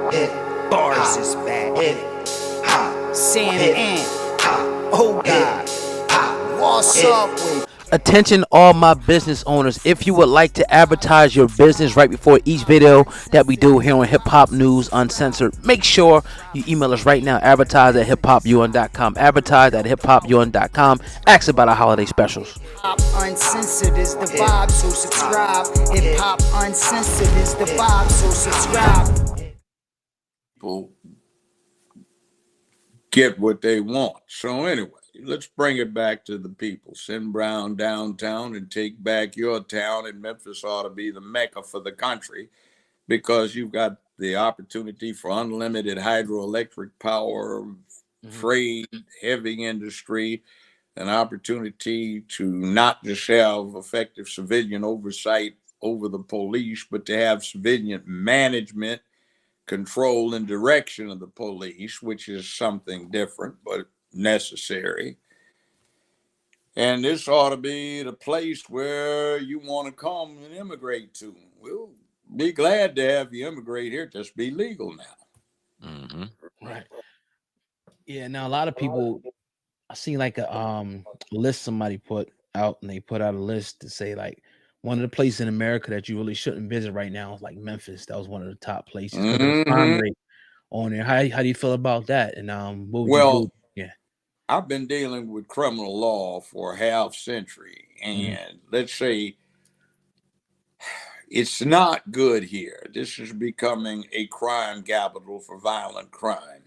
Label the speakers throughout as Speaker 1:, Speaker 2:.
Speaker 1: Bars is back. Sam Ant. Oh God. What's up with?
Speaker 2: Attention all my business owners, if you would like to advertise your business right before each video that we do here on Hip Hop News Uncensored, make sure you email us right now, advertise@hiphopun.com, advertise@hiphopun.com, ask about our holiday specials.
Speaker 1: Uncensored is the vibe, so subscribe. Hip Hop Uncensored is the vibe, so subscribe.
Speaker 3: People get what they want. So anyway, let's bring it back to the people. Send Brown downtown and take back your town. And Memphis ought to be the mecca for the country because you've got the opportunity for unlimited hydroelectric power, trade, heavy industry, an opportunity to not just have effective civilian oversight over the police, but to have civilian management, control, and direction of the police, which is something different but necessary. And this ought to be the place where you want to come and immigrate to. We'll be glad to have you immigrate here. Just be legal now.
Speaker 2: Right. Yeah, now a lot of people, I seen like a list somebody put out, and they put out a list to say like one of the places in America that you really shouldn't visit right now is like Memphis. That was one of the top places because of the crime rate on there. How do you feel about that? And what would you do?
Speaker 3: Well,
Speaker 2: Yeah.
Speaker 3: I've been dealing with criminal law for a half century, and let's say it's not good here. This is becoming a crime capital for violent crime.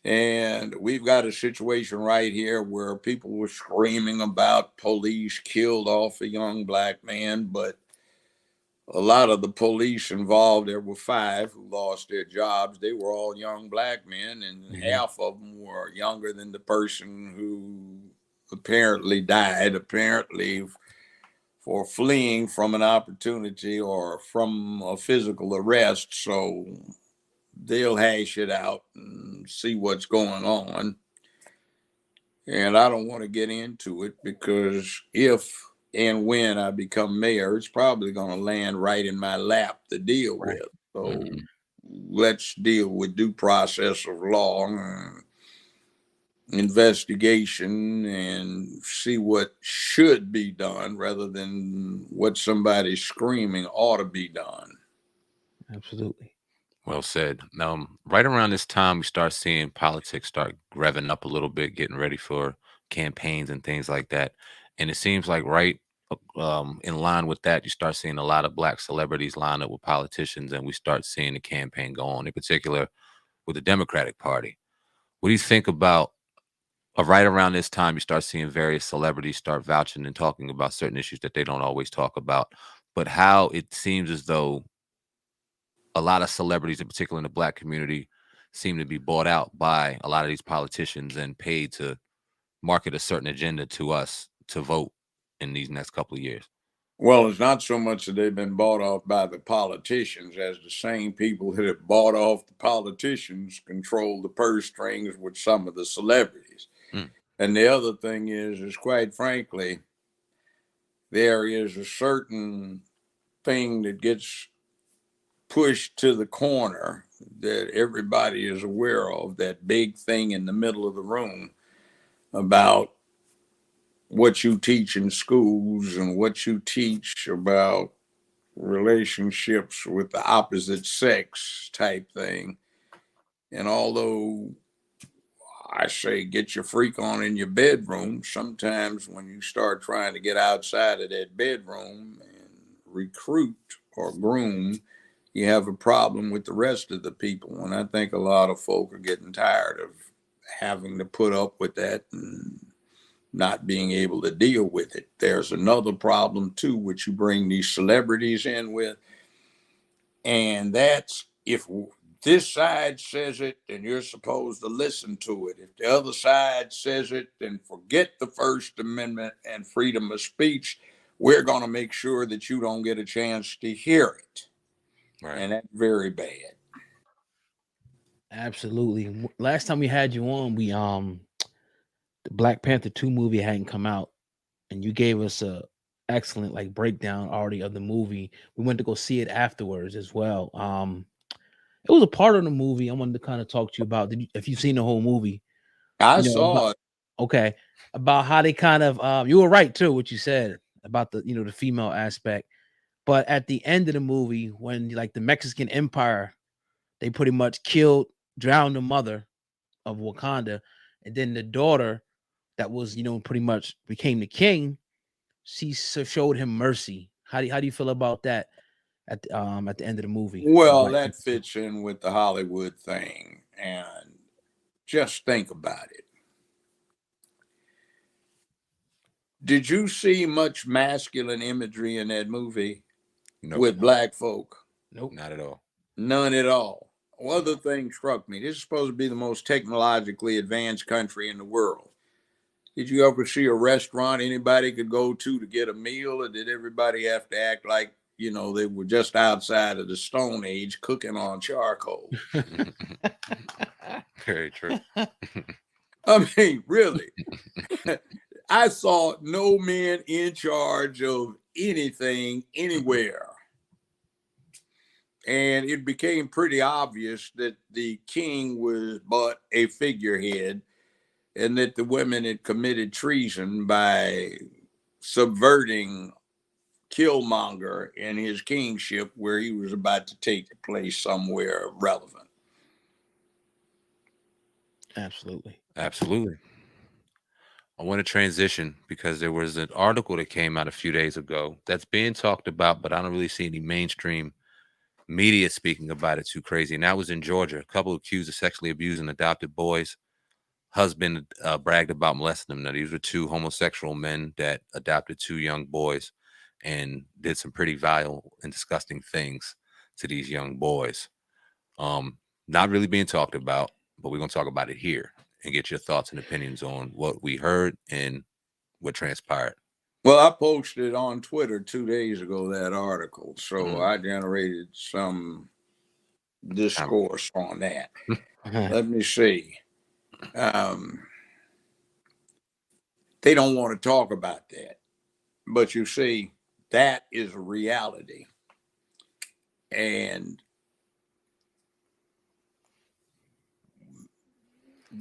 Speaker 3: And we've got a situation right here where people were screaming about police killed off a young black man, but a lot of the police involved, there were 5 who lost their jobs. They were all young black men, and half of them were younger than the person who apparently died, apparently for fleeing from an opportunity or from a physical arrest. So they'll hash it out and see what's going on. And I don't want to get into it because if and when I become mayor, it's probably going to land right in my lap to deal with. So let's deal with due process of law, investigation, and see what should be done rather than what somebody's screaming ought to be done.
Speaker 2: Absolutely.
Speaker 4: Well said. Right around this time, we start seeing politics start revving up a little bit, getting ready for campaigns and things like that. And it seems like in line with that, you start seeing a lot of black celebrities line up with politicians, and we start seeing the campaign go on, in particular with the Democratic Party. What do you think about right around this time, you start seeing various celebrities start vouching and talking about certain issues that they don't always talk about, but how it seems as though a lot of celebrities, in particular in the black community, seem to be bought out by a lot of these politicians and paid to market a certain agenda to us to vote in these next couple of years.
Speaker 3: Well, it's not so much that they've been bought off by the politicians as the same people that have bought off the politicians control the purse strings with some of the celebrities. And the other thing is quite frankly, there is a certain thing that gets pushed to the corner that everybody is aware of, that big thing in the middle of the room about what you teach in schools and what you teach about relationships with the opposite sex type thing. And although I say get your freak on in your bedroom, sometimes when you start trying to get outside of that bedroom and recruit or groom, you have a problem with the rest of the people. And I think a lot of folk are getting tired of having to put up with that and not being able to deal with it. There's another problem too, which you bring these celebrities in with. And that's if this side says it, then you're supposed to listen to it. If the other side says it, then forget the First Amendment and freedom of speech. We're going to make sure that you don't get a chance to hear it. Right. And that's very bad.
Speaker 2: Absolutely. Last time we had you on, we the Black Panther 2 movie hadn't come out, and you gave us a excellent like breakdown already of the movie. We went to go see it afterwards as well. It was a part of the movie I wanted to kind of talk to you about. If you've seen the whole movie,
Speaker 3: I
Speaker 2: you know,
Speaker 3: saw it.
Speaker 2: okay, about how they kind of you were right too, what you said about the female aspect. But at the end of the movie, when like the Mexican Empire, they pretty much drowned the mother of Wakanda, and then the daughter that was pretty much became the king. She showed him mercy. How do you feel about that at the end of the movie?
Speaker 3: Well, that fits in with the Hollywood thing, and just think about it. Did you see much masculine imagery in that movie with black folk?
Speaker 2: Nope,
Speaker 4: not at all.
Speaker 3: None at all. One other thing struck me. This is supposed to be the most technologically advanced country in the world. Did you ever see a restaurant anybody could go to get a meal, or did everybody have to act like, they were just outside of the Stone Age cooking on charcoal?
Speaker 4: Very true.
Speaker 3: I mean, really. I saw no men in charge of anything anywhere. And it became pretty obvious that the king was but a figurehead, and that the women had committed treason by subverting Killmonger and his kingship, where he was about to take the place somewhere relevant.
Speaker 2: Absolutely.
Speaker 4: I want to transition because there was an article that came out a few days ago that's being talked about, but I don't really see any mainstream media speaking about it too crazy. And that was in Georgia. A couple accused of sexually abusing adopted boys. Husband bragged about molesting them. Now, these were two homosexual men that adopted two young boys and did some pretty vile and disgusting things to these young boys. Not really being talked about, but we're going to talk about it here and get your thoughts and opinions on what we heard and what transpired.
Speaker 3: Well, I posted on Twitter 2 days ago that article, so I generated some discourse on that. Let me see. They don't want to talk about that, but you see, that is a reality. And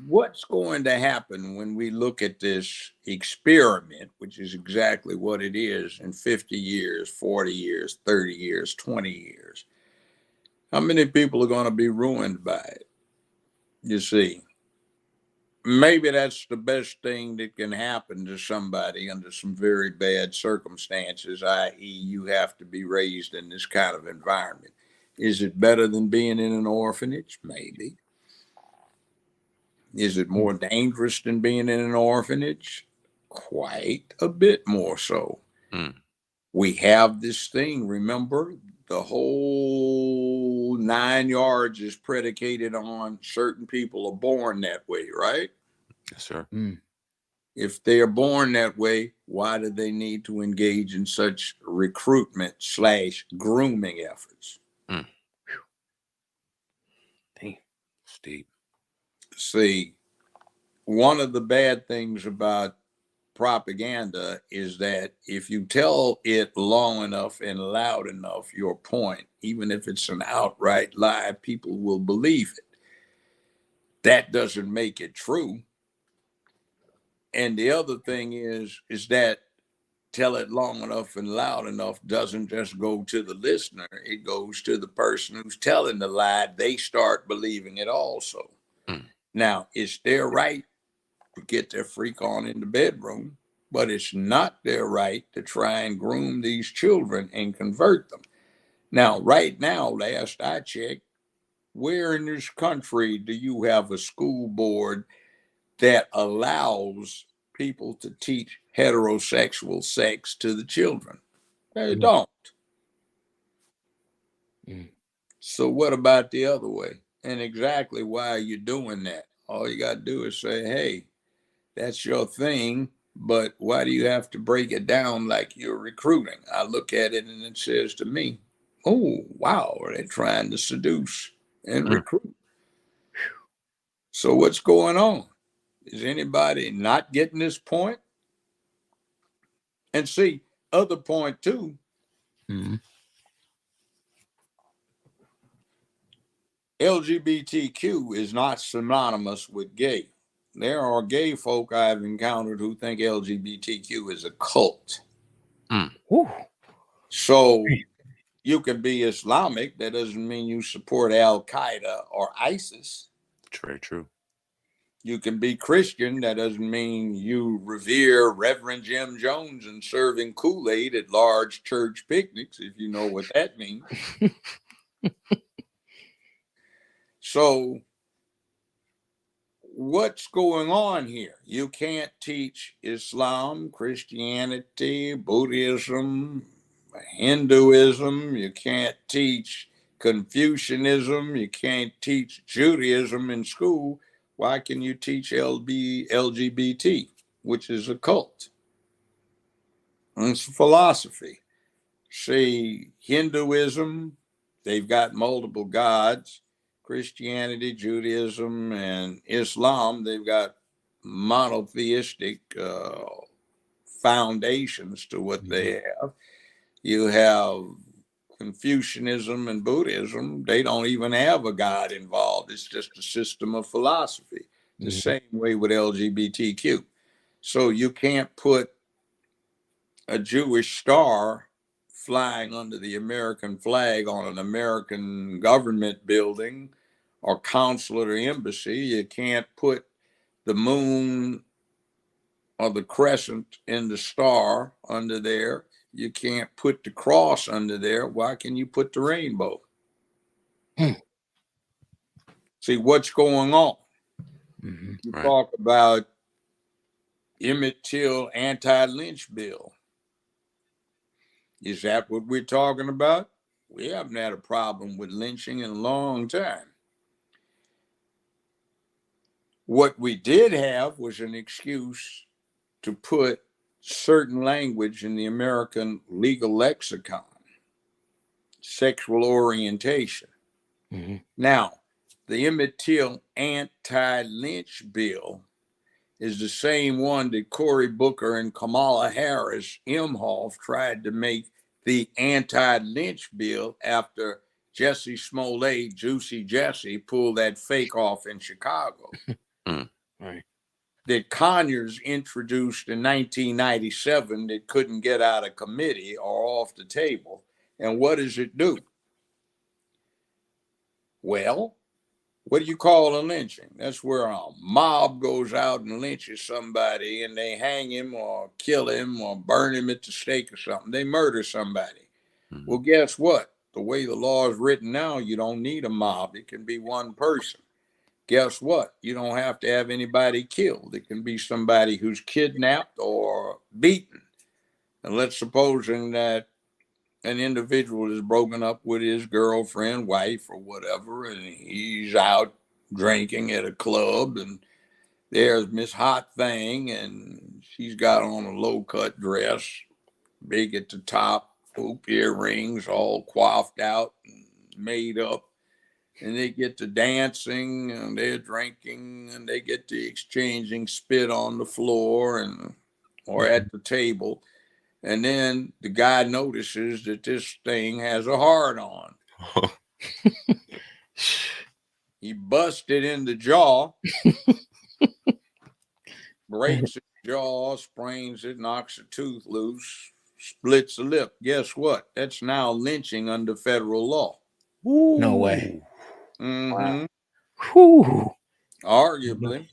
Speaker 3: what's going to happen when we look at this experiment, which is exactly what it is, in 50 years, 40 years, 30 years, 20 years? How many people are going to be ruined by it? You see, maybe that's the best thing that can happen to somebody under some very bad circumstances, i.e., you have to be raised in this kind of environment. Is it better than being in an orphanage? Maybe. Is it more dangerous than being in an orphanage? Quite a bit more so. We have this thing, remember, the whole 9 yards is predicated on certain people are born that way, right?
Speaker 4: Yes, sir.
Speaker 3: If they are born that way, why do they need to engage in such recruitment/grooming efforts?
Speaker 4: Steep.
Speaker 3: See, one of the bad things about propaganda is that if you tell it long enough and loud enough your point, even if it's an outright lie, people will believe it. That doesn't make it true. And the other thing is that tell it long enough and loud enough doesn't just go to the listener, it goes to the person who's telling the lie. They start believing it also. Now, it's their right to get their freak on in the bedroom, but it's not their right to try and groom these children and convert them. Now, right now, last I checked, where in this country do you have a school board that allows people to teach heterosexual sex to the children? They don't. So what about the other way? And exactly why are you doing that? All you got to do is say, hey, that's your thing, but why do you have to break it down like you're recruiting? I look at it and it says to me, oh, wow, they're trying to seduce and recruit. So what's going on? Is anybody not getting this point? And see, other point too, LGBTQ is not synonymous with gay. There are gay folk I've encountered who think LGBTQ is a cult.
Speaker 2: Whew.
Speaker 3: So you can be Islamic. That doesn't mean you support Al Qaeda or ISIS.
Speaker 4: Very true.
Speaker 3: You can be Christian. That doesn't mean you revere Reverend Jim Jones and serving Kool-Aid at large church picnics, if you know what that means. So what's going on here? You can't teach Islam, Christianity, Buddhism, Hinduism. You can't teach Confucianism. You can't teach Judaism in school. Why can you teach LGBT, which is a cult? And it's a philosophy. See, Hinduism, they've got multiple gods. Christianity, Judaism, and Islam, they've got monotheistic foundations to what they have. You have Confucianism and Buddhism, they don't even have a God involved. It's just a system of philosophy. The same way with LGBTQ. So you can't put a Jewish star flying under the American flag on an American government building or consulate or embassy. You can't put the moon or the crescent in the star under there. You can't put the cross under there. Why can you put the rainbow? See what's going on. You talk about Emmett Till anti-lynch bill. Is that what we're talking about? We haven't had a problem with lynching in a long time. What we did have was an excuse to put certain language in the American legal lexicon, sexual orientation. Now, the Emmett Till anti-lynch bill is the same one that Cory Booker and Kamala Harris, Imhoff, tried to make the anti-lynch bill after Jesse Smollett, Juicy Jesse, pulled that fake off in Chicago.
Speaker 2: Right.
Speaker 3: That Conyers introduced in 1997 that couldn't get out of committee or off the table. And what does it do? Well, what do you call a lynching? That's where a mob goes out and lynches somebody and they hang him or kill him or burn him at the stake or something. They murder somebody. Well, guess what? The way the law is written now, you don't need a mob. It can be one person. Guess what? You don't have to have anybody killed. It can be somebody who's kidnapped or beaten. And let's suppose that an individual is broken up with his girlfriend, wife, or whatever, and he's out drinking at a club, and there's Miss Hot Thing, and she's got on a low-cut dress, big at the top, hoop earrings, all coiffed out and made up, and they get to dancing, and they're drinking, and they get to exchanging spit on the floor or at the table. And then the guy notices that this thing has a hard on. He busts it in the jaw, breaks his jaw, sprains it, knocks a tooth loose, splits a lip. Guess what? That's now lynching under federal law.
Speaker 2: No way.
Speaker 3: Wow.
Speaker 2: Whew.
Speaker 3: Arguably.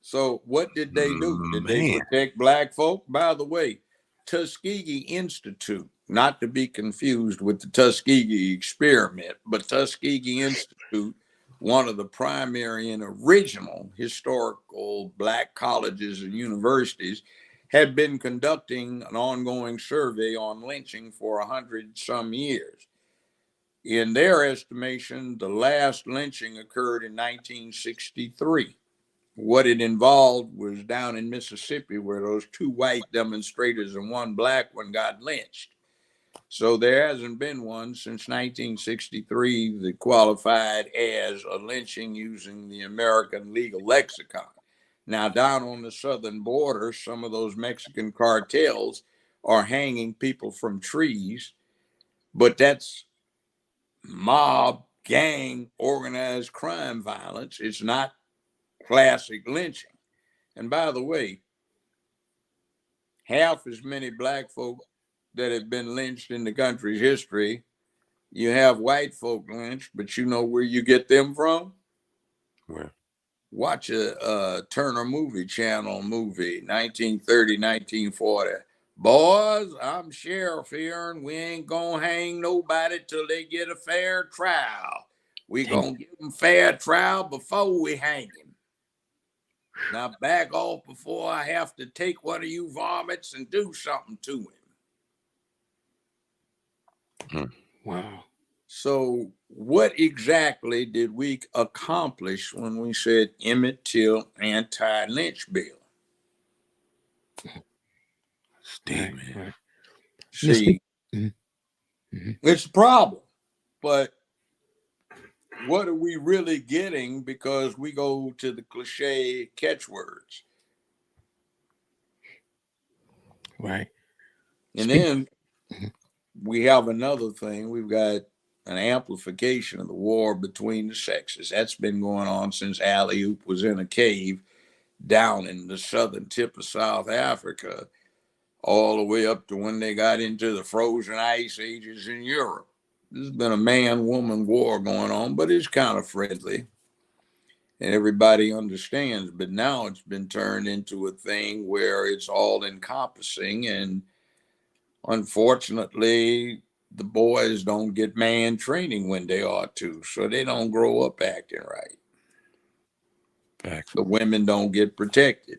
Speaker 3: So what did they do? Did they protect black folk? By the way, Tuskegee Institute, not to be confused with the Tuskegee experiment, but Tuskegee Institute, one of the primary and original historical black colleges and universities, had been conducting an ongoing survey on lynching for 100-some years. In their estimation, the last lynching occurred in 1963. What it involved was down in Mississippi, where those 2 white demonstrators and 1 black one got lynched. So there hasn't been one since 1963 that qualified as a lynching using the American legal lexicon. Now, down on the southern border, some of those Mexican cartels are hanging people from trees, but that's mob gang organized crime violence. It's not classic lynching. And by the way, half as many black folk that have been lynched in the country's history. You have white folk lynched, but you know where you get them from?
Speaker 4: Where?
Speaker 3: Watch a Turner movie channel movie, 1930, 1940. Boys, I'm sheriff here, and we ain't gonna hang nobody till they get a fair trial. We gonna give them fair trial before we hang him. Now back off before I have to take one of you varmints and do something to him.
Speaker 2: Wow.
Speaker 3: So what exactly did we accomplish when we said Emmett Till anti-lynch bill?
Speaker 4: Steve, man.
Speaker 2: Right.
Speaker 3: See, it's a problem, but what are we really getting? Because we go to the cliche catchwords.
Speaker 2: Right.
Speaker 3: And then we have another thing. We've got an amplification of the war between the sexes. That's been going on since Alley-Oop was in a cave down in the southern tip of South Africa, all the way up to when they got into the frozen ice ages in Europe. There's been a man-woman war going on, but it's kind of friendly. And everybody understands. But now it's been turned into a thing where it's all encompassing. And unfortunately, the boys don't get man training when they ought to. So they don't grow up acting right.
Speaker 4: Facts.
Speaker 3: The women don't get protected.